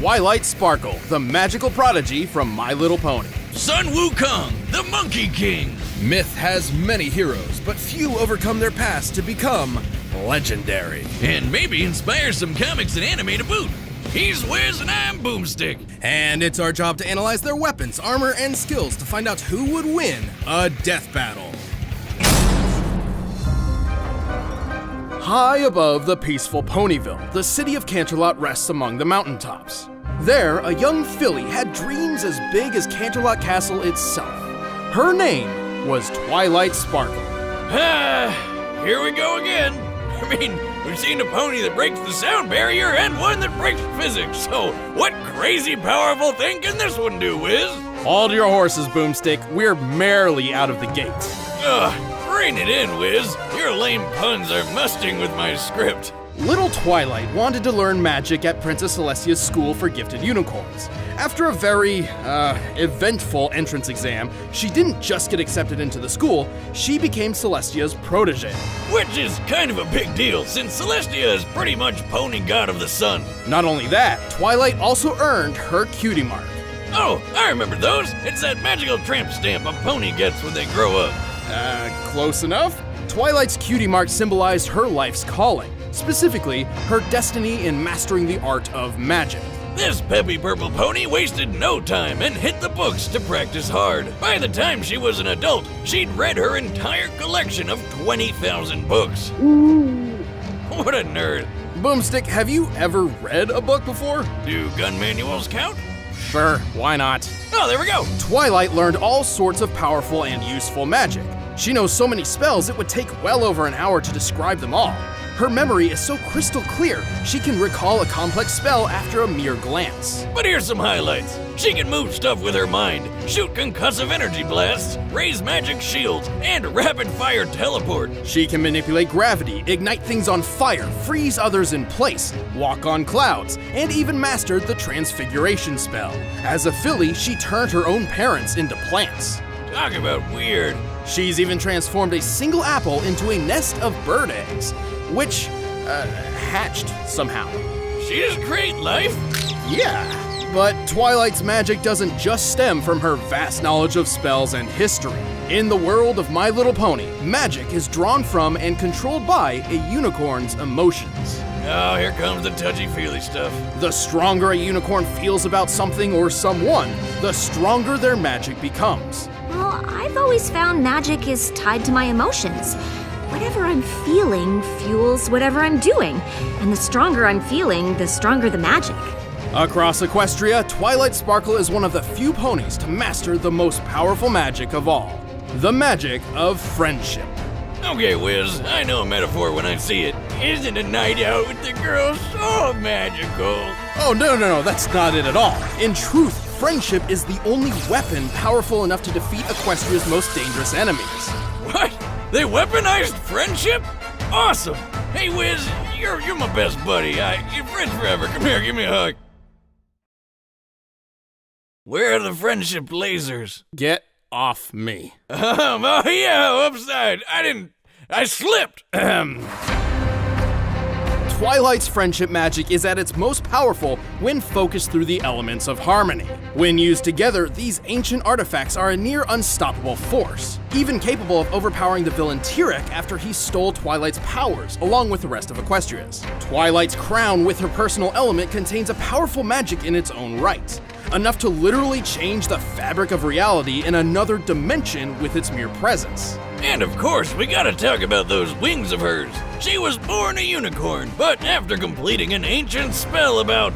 Twilight Sparkle, the magical prodigy from My Little Pony. Son Wukong, the Monkey King. Myth has many heroes, but few overcome their past to become legendary. And maybe inspire some comics and anime to boot. He's Wiz and I'm Boomstick. And it's our job to analyze their weapons, armor, and skills to find out who would win a death battle. High above the peaceful Ponyville, the city of Canterlot rests among the mountaintops. There, a young filly had dreams as big as Canterlot Castle itself. Her name was Twilight Sparkle. Here we go again. I mean, we've seen a pony that breaks the sound barrier and one that breaks physics, so what crazy powerful thing can this one do, Wiz? Hold your horses, Boomstick. We're merely out of the gate. Rein it in, Wiz. Your lame puns are musting with my script. Little Twilight wanted to learn magic at Princess Celestia's School for Gifted Unicorns. After a very, eventful entrance exam, she didn't just get accepted into the school, she became Celestia's protege. Which is kind of a big deal, since Celestia is pretty much pony god of the sun. Not only that, Twilight also earned her cutie mark. Oh, I remember those. It's that magical tramp stamp a pony gets when they grow up. Close enough? Twilight's cutie mark symbolized her life's calling, specifically her destiny in mastering the art of magic. This peppy purple pony wasted no time and hit the books to practice hard. By the time she was an adult, she'd read her entire collection of 20,000 books. What a nerd. Boomstick, have you ever read a book before? Do gun manuals count? Sure, why not? Oh, there we go. Twilight learned all sorts of powerful and useful magic. She knows so many spells it would take well over an hour to describe them all. Her memory is so crystal clear, she can recall a complex spell after a mere glance. But here's some highlights. She can move stuff with her mind, shoot concussive energy blasts, raise magic shields, and rapid-fire teleport. She can manipulate gravity, ignite things on fire, freeze others in place, walk on clouds, and even mastered the transfiguration spell. As a filly, she turned her own parents into plants. Talk about weird. She's even transformed a single apple into a nest of bird eggs, which, hatched somehow. She has great life. Yeah, but Twilight's magic doesn't just stem from her vast knowledge of spells and history. In the world of My Little Pony, magic is drawn from and controlled by a unicorn's emotions. Oh, here comes the touchy-feely stuff. The stronger a unicorn feels about something or someone, the stronger their magic becomes. Well, I've always found magic is tied to my emotions. Whatever I'm feeling fuels whatever I'm doing, and the stronger I'm feeling, the stronger the magic. Across Equestria, Twilight Sparkle is one of the few ponies to master the most powerful magic of all, the magic of friendship. Okay, Wiz, I know a metaphor when I see it. Isn't a night out with the girls so magical? Oh, no, that's not it at all. In truth, friendship is the only weapon powerful enough to defeat Equestria's most dangerous enemies. What? They weaponized friendship? Awesome! Hey, Wiz, you're my best buddy. You're friends forever. Come here, give me a hug. Where are the friendship lasers? Get off me. Oh yeah, upside. I slipped. Twilight's friendship magic is at its most powerful when focused through the elements of harmony. When used together, these ancient artifacts are a near unstoppable force, even capable of overpowering the villain Tyrek after he stole Twilight's powers, along with the rest of Equestria's. Twilight's crown with her personal element contains a powerful magic in its own right, enough to literally change the fabric of reality in another dimension with its mere presence. And of course, we gotta talk about those wings of hers. She was born a unicorn, but after completing an ancient spell about,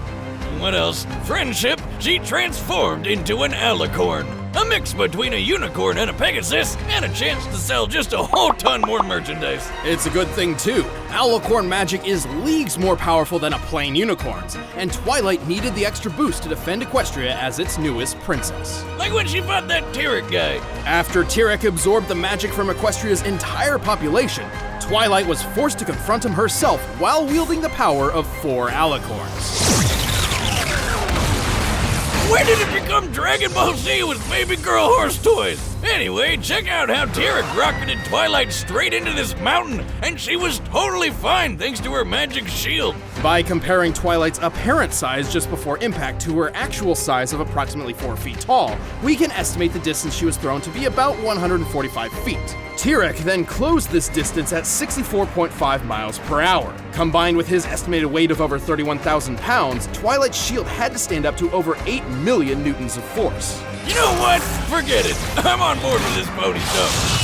what else? Friendship, she transformed into an alicorn. A mix between a unicorn and a Pegasus, and a chance to sell just a whole ton more merchandise. It's a good thing too. Alicorn magic is leagues more powerful than a plain unicorn's, and Twilight needed the extra boost to defend Equestria as its newest princess. Like when she fought that Tyrek guy. After Tyrek absorbed the magic from Equestria's entire population, Twilight was forced to confront him herself while wielding the power of 4 alicorns. When did it become Dragon Ball Z with baby girl horse toys? Anyway, check out how Tira rocketed Twilight straight into this mountain, and she was totally fine thanks to her magic shield. By comparing Twilight's apparent size just before impact to her actual size of approximately 4 feet tall, we can estimate the distance she was thrown to be about 145 feet. Tirek then closed this distance at 64.5 miles per hour. Combined with his estimated weight of over 31,000 pounds, Twilight's shield had to stand up to over 8 million newtons of force. You know what? Forget it. I'm on board with this pony stuff.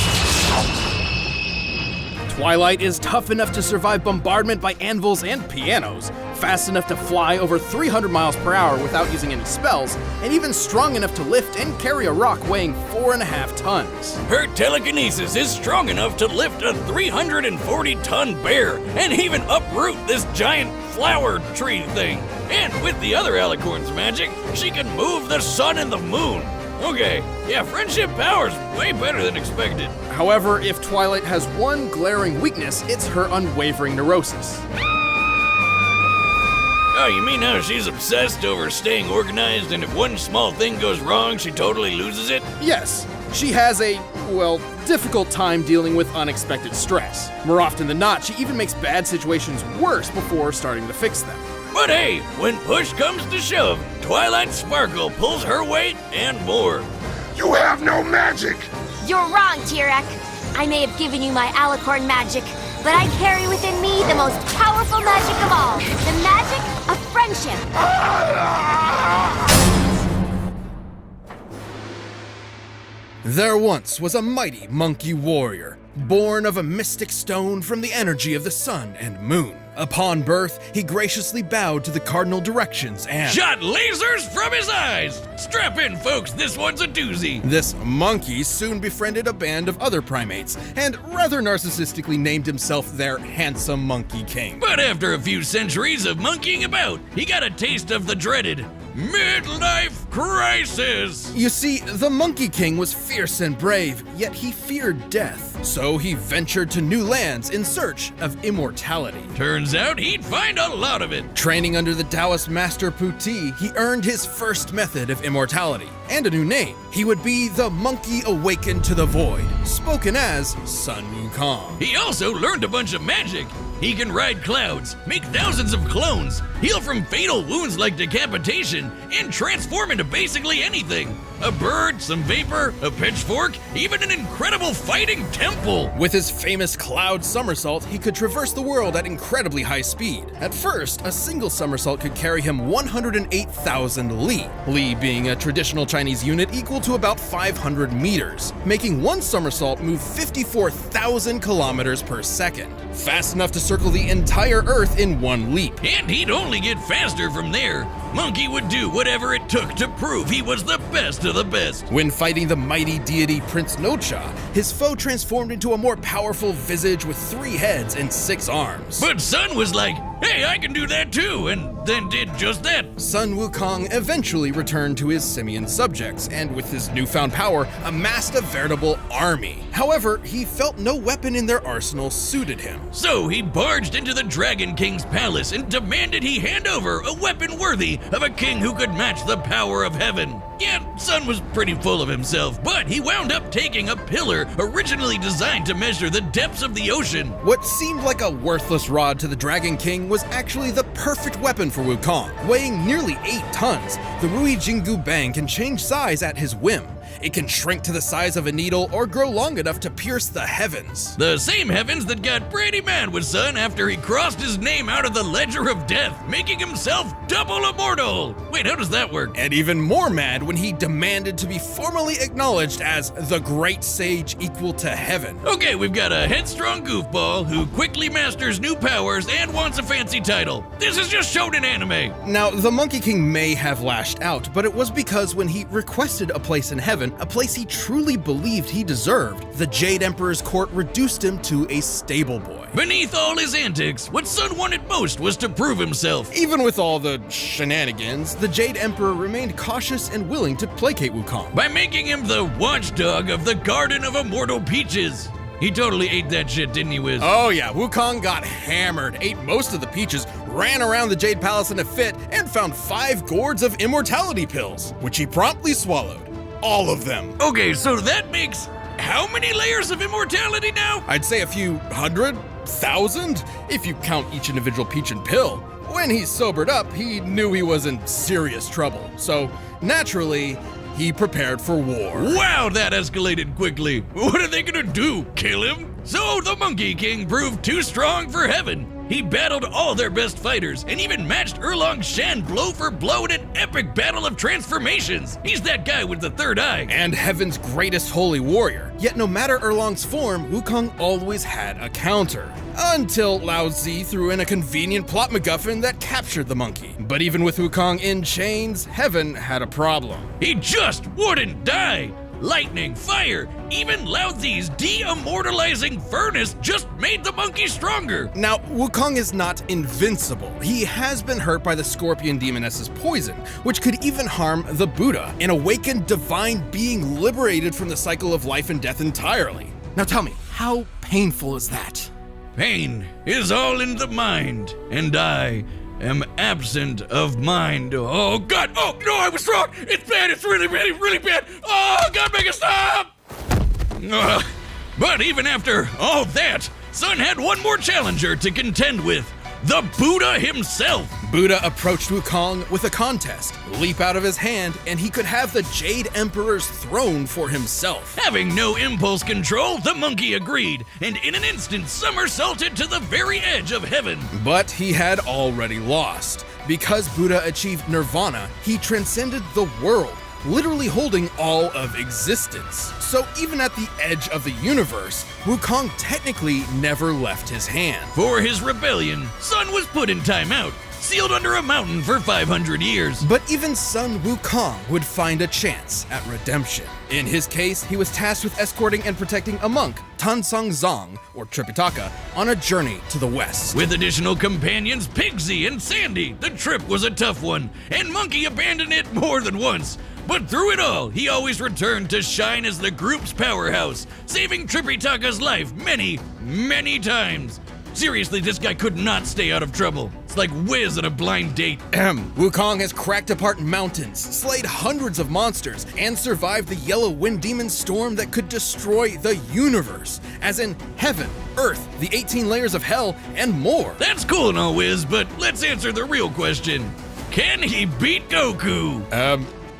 Twilight is tough enough to survive bombardment by anvils and pianos, fast enough to fly over 300 miles per hour without using any spells, and even strong enough to lift and carry a rock weighing 4.5 tons. Her telekinesis is strong enough to lift a 340-ton bear and even uproot this giant flower tree thing. And with the other Alicorn's magic, she can move the sun and the moon. Okay, yeah, friendship power's way better than expected. However, if Twilight has one glaring weakness, it's her unwavering neurosis. Oh, you mean how she's obsessed over staying organized, and if one small thing goes wrong, she totally loses it? Yes, she has a, well, difficult time dealing with unexpected stress. More often than not, she even makes bad situations worse before starting to fix them. But hey, when push comes to shove, Twilight Sparkle pulls her weight and more. You have no magic! You're wrong, Tirek. I may have given you my Alicorn magic, but I carry within me the most powerful magic of all, the magic of friendship. There once was a mighty monkey warrior, born of a mystic stone from the energy of the sun and moon. Upon birth, he graciously bowed to the cardinal directions and Shot lasers from his eyes! Strap in, folks, this one's a doozy. this monkey soon befriended a band of other primates and rather narcissistically named himself their handsome monkey king. But after a few centuries of monkeying about, he got a taste of the dreaded midlife crisis. You see, the Monkey King was fierce and brave, yet he feared death. So he ventured to new lands in search of immortality. Turns out he'd find a lot of it. Training under the Taoist master Puti, he earned his first method of immortality and a new name. He would be the Monkey Awakened to the Void, spoken as Sun Wukong. He also learned a bunch of magic. He can ride clouds, make thousands of clones, heal from fatal wounds like decapitation, and transform into basically anything. A bird, some vapor, a pitchfork, even an incredible fighting temple. With his famous cloud somersault, he could traverse the world at incredibly high speed. At first, a single somersault could carry him 108,000 li, li being a traditional Chinese unit equal to about 500 meters, making one somersault move 54,000 kilometers per second. Fast enough to circle the entire Earth in one leap. And he'd only get faster from there. Monkey would do whatever it took to prove he was the best of the best. When fighting the mighty deity Prince Nocha, his foe transformed into a more powerful visage with 3 heads and 6 arms. But Sun was like, hey, I can do that too, and then did just that. Sun Wukong eventually returned to his simian subjects, and with his newfound power, amassed a veritable army. However, he felt no weapon in their arsenal suited him. So he barged into the Dragon King's palace and demanded he hand over a weapon worthy of a king who could match the power of heaven. Yeah, Sun was pretty full of himself, but he wound up taking a pillar originally designed to measure the depths of the ocean. What seemed like a worthless rod to the Dragon King was actually the perfect weapon for Wukong. Weighing nearly 8 tons, the Rui Jingu Bang can change size at his whim. It can shrink to the size of a needle or grow long enough to pierce the heavens. The same heavens that got pretty mad with Sun after he crossed his name out of the Ledger of Death, making himself double immortal. Wait, how does that work? And even more mad when he demanded to be formally acknowledged as the great sage equal to heaven. Okay, we've got a headstrong goofball who quickly masters new powers and wants a fancy title. This is just shonen anime. Now, the Monkey King may have lashed out, but it was because when he requested a place in heaven, a place he truly believed he deserved, the Jade Emperor's court reduced him to a stable boy. Beneath all his antics, what Sun wanted most was to prove himself. Even with all the shenanigans, the Jade Emperor remained cautious and willing to placate Wukong. By making him the watchdog of the Garden of Immortal Peaches. He totally ate that shit, didn't he, Wiz? Oh yeah, Wukong got hammered, ate most of the peaches, ran around the Jade Palace in a fit, and found 5 gourds of immortality pills, which he promptly swallowed. all of them. Okay, so that makes how many layers of immortality now? I'd say a few hundred, thousand, if you count each individual peach and pill. When he sobered up, he knew he was in serious trouble. So, naturally, he prepared for war. Wow, that escalated quickly. What are they gonna do? Kill him? So the Monkey King proved too strong for heaven. He battled all their best fighters and even matched Erlong Shen blow for blow in an epic battle of transformations. He's that guy with the third eye. And heaven's greatest holy warrior. Yet no matter Erlong's form, Wukong always had a counter. Until Lao Zi threw in a convenient plot MacGuffin that captured the monkey. But even with Wukong in chains, heaven had a problem. He just wouldn't die. Lightning, fire, even Lao Zi's de-immortalizing furnace just made the monkey stronger. Now, Wukong is not invincible. He has been hurt by the scorpion demoness's poison, which could even harm the Buddha, an awakened divine being liberated from the cycle of life and death entirely. Now tell me, how painful is that? Pain is all in the mind, and I am absent of mind. Oh God! Oh no, I was wrong! It's bad! It's really, really, really bad! Oh God, make it stop! But even after all that, Sun had one more challenger to contend with. The Buddha himself! Buddha approached Wukong with a contest. Leap out of his hand, and he could have the Jade Emperor's throne for himself. Having no impulse control, the monkey agreed, and in an instant somersaulted to the very edge of heaven. But he had already lost. Because Buddha achieved nirvana, he transcended the world, literally holding all of existence. So even at the edge of the universe, Wukong technically never left his hand. For his rebellion, Sun was put in timeout, sealed under a mountain for 500 years. But even son Wukong would find a chance at redemption. In his case, he was tasked with escorting and protecting a monk, Tansong Zong, or Tripitaka, on a journey to the west. With additional companions, Pigsy and Sandy, the trip was a tough one, and Monkey abandoned it more than once. But through it all, he always returned to shine as the group's powerhouse, saving Tripitaka's life many, many times. Seriously, this guy could not stay out of trouble. It's like Wiz on a blind date. Wukong has cracked apart mountains, slayed hundreds of monsters, and survived the Yellow Wind Demon storm that could destroy the universe. As in heaven, earth, the 18 layers of hell, and more. That's cool and all, Wiz, but let's answer the real question. Can he beat Goku?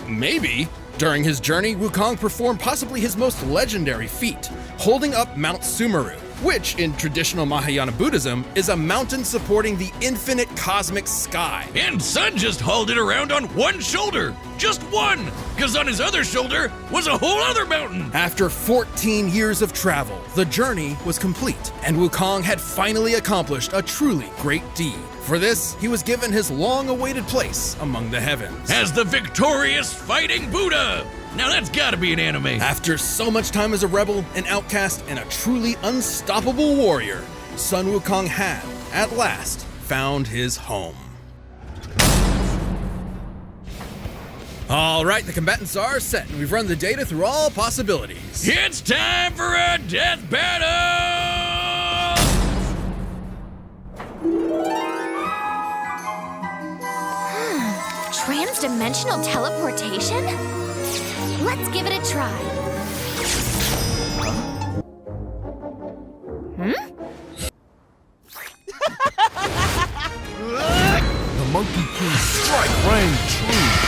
Maybe. During his journey, Wukong performed possibly his most legendary feat, holding up Mount Sumeru, which in traditional Mahayana Buddhism is a mountain supporting the infinite cosmic sky. And Sun just hauled it around on one shoulder. Just one, because on his other shoulder was a whole other mountain. After 14 years of travel, the journey was complete, and Wukong had finally accomplished a truly great deed. For this, he was given his long-awaited place among the heavens. As the victorious fighting Buddha! Now that's gotta be an anime. After so much time as a rebel, an outcast, and a truly unstoppable warrior, Sun Wukong had, at last, found his home. All right, the combatants are set, and we've run the data through all possibilities. It's time for a death battle! Transdimensional teleportation? Let's give it a try. The Monkey King's strike rang true.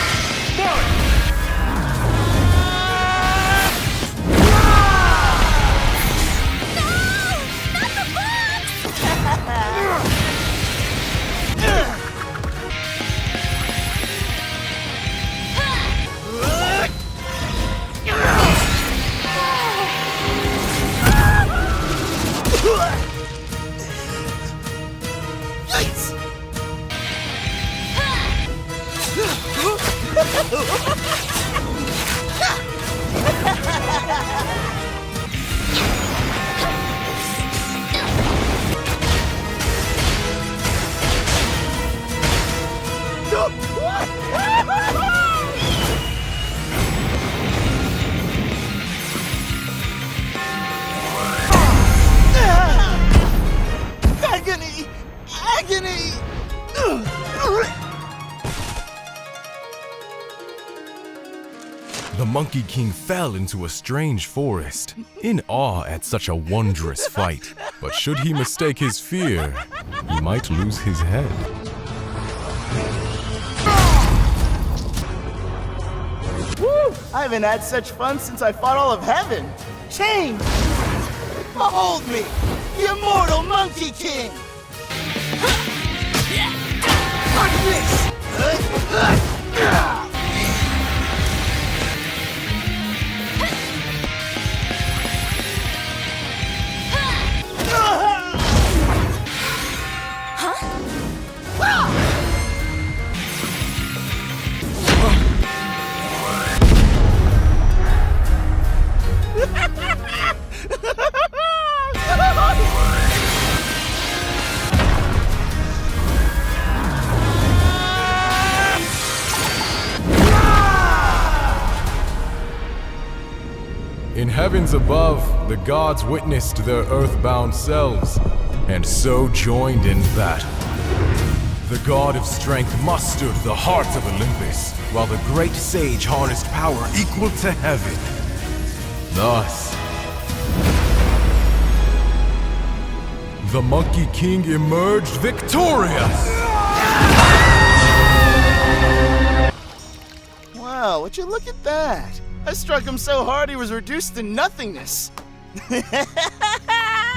Monkey King fell into a strange forest, in awe at such a wondrous fight. But should he mistake his fear, he might lose his head. Woo! I haven't had such fun since I fought all of heaven. Change! Behold me, the immortal Monkey King! Like this! In heavens above, the gods witnessed their earthbound selves, and so joined in battle. The god of strength mustered the heart of Olympus, while the great sage harnessed power equal to heaven. Thus, the Monkey King emerged victorious! Wow, would you look at that? I struck him so hard he was reduced to nothingness.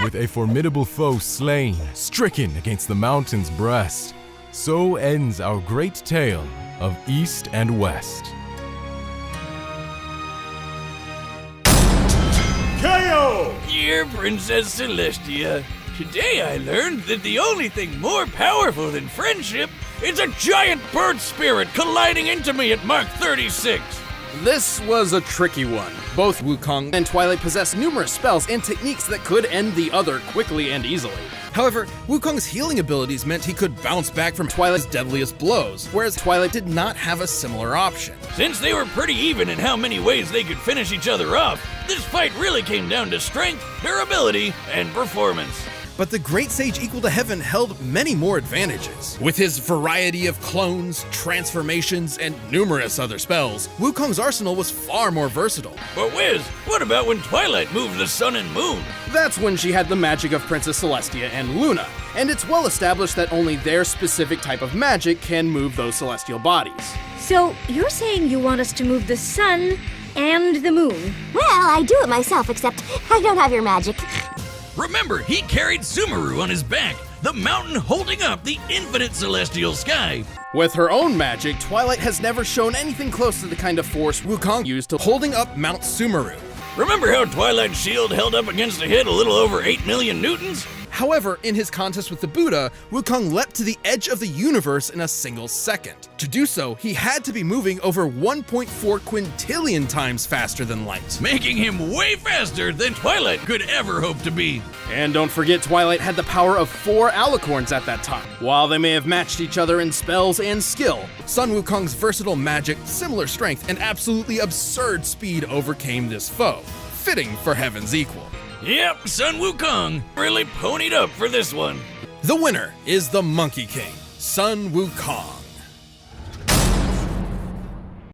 With a formidable foe slain, stricken against the mountain's breast, so ends our great tale of East and West. KO! Dear Princess Celestia, today I learned that the only thing more powerful than friendship is a giant bird spirit colliding into me at Mark 36. This was a tricky one. Both Wukong and Twilight possess numerous spells and techniques that could end the other quickly and easily. However, Wukong's healing abilities meant he could bounce back from Twilight's deadliest blows, whereas Twilight did not have a similar option. Since they were pretty even in how many ways they could finish each other off, this fight really came down to strength, durability, and performance. But the Great Sage Equal to Heaven held many more advantages. With his variety of clones, transformations, and numerous other spells, Wukong's arsenal was far more versatile. But Wiz, what about when Twilight moved the sun and moon? That's when she had the magic of Princess Celestia and Luna, and it's well established that only their specific type of magic can move those celestial bodies. So, you're saying you want us to move the sun and the moon? Well, I do it myself, except I don't have your magic. Remember, he carried Sumeru on his back, the mountain holding up the infinite celestial sky. With her own magic, Twilight has never shown anything close to the kind of force Wukong used to Holding up Mount Sumeru. Remember how Twilight's shield held up against a hit a little over 8 million newtons? However, in his contest with the Buddha, Wukong leapt to the edge of the universe in a single second. To do so, he had to be moving over 1.4 quintillion times faster than light. Making him way faster than Twilight could ever hope to be. And don't forget, Twilight had the power of 4 alicorns at that time. While they may have matched each other in spells and skill, Sun Wukong's versatile magic, similar strength, and absolutely absurd speed overcame this foe, fitting for Heaven's equal. Yep, Sun Wukong really ponied up for this one. The winner is the Monkey King, Sun Wukong.